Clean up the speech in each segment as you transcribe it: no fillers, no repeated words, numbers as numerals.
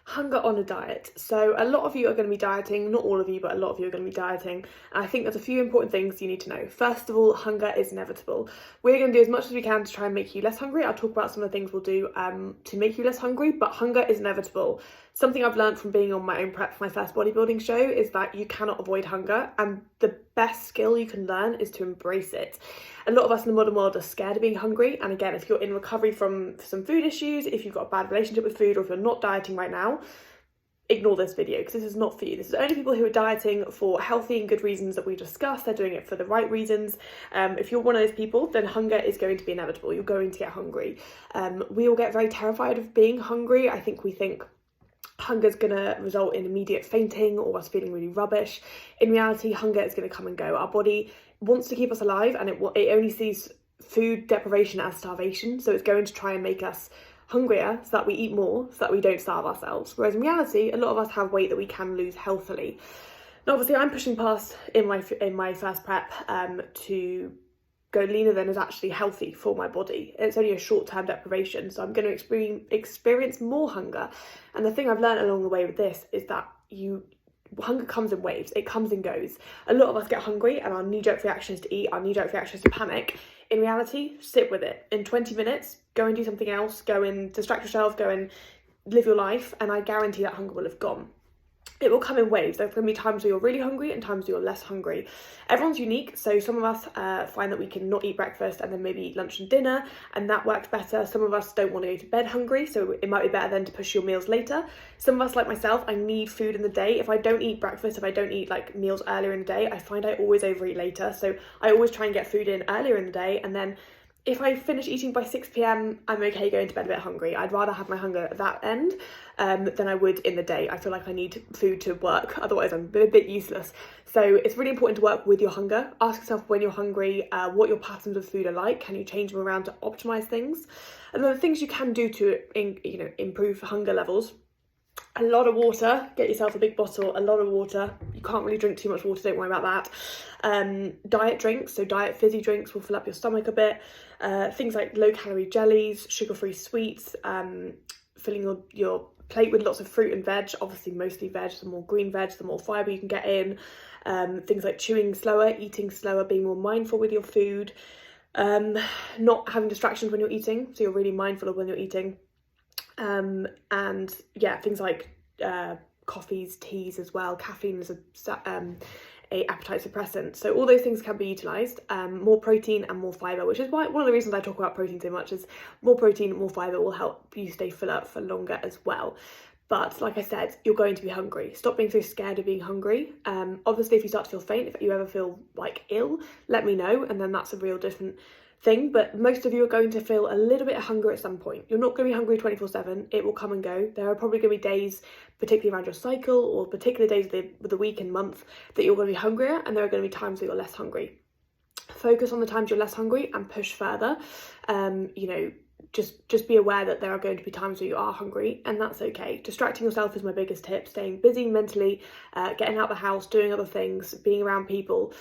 Hunger on a diet. So a lot of you are going to be dieting, not all of you, but a lot of you are going to be dieting. And I think there's a few important things you need to know. First of all, hunger is inevitable. We're going to do as much as we can to try and make you less hungry. I'll talk about some of the things we'll do to make you less hungry, but hunger is inevitable. Something I've learned from being on my own prep for my first bodybuilding show is that you cannot avoid hunger, and the best skill you can learn is to embrace it. A lot of us in the modern world are scared of being hungry, and again, if you're in recovery from some food issues, if you've got a bad relationship with food, or if you're not dieting right now, ignore this video because this is not for you. This is only people who are dieting for healthy and good reasons that we discussed. They're doing it for the right reasons. If you're one of those people, then hunger is going to be inevitable. You're going to get hungry. We all get very terrified of being hungry. I think we think hunger is going to result in immediate fainting or us feeling really rubbish. In reality, hunger is going to come and go. Our body wants to keep us alive, and it only sees food deprivation as starvation. So it's going to try and make us hungrier so that we eat more, so that we don't starve ourselves. Whereas in reality, a lot of us have weight that we can lose healthily. Now, obviously, I'm pushing past in my first prep to go leaner than is actually healthy for my body. It's only a short-term deprivation, so I'm going to experience more hunger. And the thing I've learned along the way with this is that hunger comes in waves. It comes and goes. A lot of us get hungry and our knee-jerk reaction is to eat, our knee-jerk reaction is to panic. In reality, sit with it. In 20 minutes, go and do something else, go and distract yourself, go and live your life, and I guarantee that hunger will have gone. It will come in waves. There are going to be times where you're really hungry and times where you're less hungry. Everyone's unique, so some of us find that we can not eat breakfast and then maybe eat lunch and dinner, and that works better. Some of us don't want to go to bed hungry, so it might be better then to push your meals later. Some of us, like myself, I need food in the day. If I don't eat breakfast, if I don't eat like meals earlier in the day, I find I always overeat later. So I always try and get food in earlier in the day, and then if I finish eating by 6 p.m, I'm okay going to bed a bit hungry. I'd rather have my hunger at that end than I would in the day. I feel like I need food to work, otherwise I'm a bit useless. So it's really important to work with your hunger. Ask yourself when you're hungry, what your patterns of food are like. Can you change them around to optimize things? And then the things you can do to improve hunger levels. A lot of water. Get yourself a big bottle, a lot of water. You can't really drink too much water, don't worry about that. Diet drinks, so diet fizzy drinks will fill up your stomach a bit. Things like low calorie jellies, sugar-free sweets, filling your plate with lots of fruit and veg, obviously mostly veg. The more green veg, the more fibre you can get in. Things like chewing slower, eating slower, being more mindful with your food, not having distractions when you're eating, so you're really mindful of when you're eating. And yeah, things like coffees, teas as well. Caffeine is a appetite suppressant, so all those things can be utilised. More protein and more fibre, which is why one of the reasons I talk about protein so much is more protein, more fibre will help you stay fuller for longer as well. But like I said, you're going to be hungry. Stop being so scared of being hungry. Obviously, if you start to feel faint, if you ever feel like ill, let me know, and then that's a real different thing. But most of you are going to feel a little bit of hunger at some point. You're not going to be hungry 24/7. It will come and go. There are probably going to be days, particularly around your cycle or particular days of the week and month, that you're going to be hungrier, and there are going to be times that you're less hungry. Focus on the times you're less hungry and push further. Just be aware that there are going to be times where you are hungry, and that's okay. Distracting yourself is my biggest tip. Staying busy mentally, getting out of the house, doing other things, being around people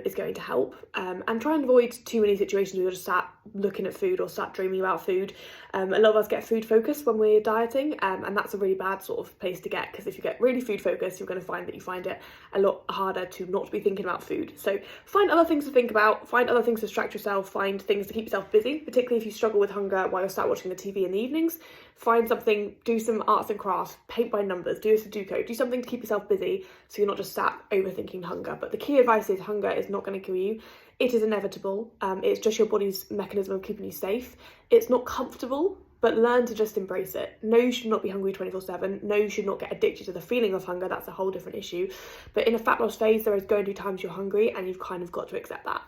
is going to help. And try and avoid too many situations where you're just sat looking at food or sat dreaming about food. A lot of us get food focused when we're dieting, and that's a really bad sort of place to get, because if you get really food focused, you're going to find that you find it a lot harder to not be thinking about food. So find other things to think about, find other things to distract yourself, find things to keep yourself busy, particularly if you struggle with hunger while you're sat watching the TV in the evenings. Find something, do some arts and crafts, paint by numbers, do a Sudoku, do something to keep yourself busy so you're not just sat overthinking hunger. But the key advice is hunger is not going to kill you. It is inevitable. It's just your body's mechanism of keeping you safe. It's not comfortable, but learn to just embrace it. No, you should not be hungry 24/7. No, you should not get addicted to the feeling of hunger. That's a whole different issue. But in a fat loss phase, there is going to be times you're hungry, and you've kind of got to accept that.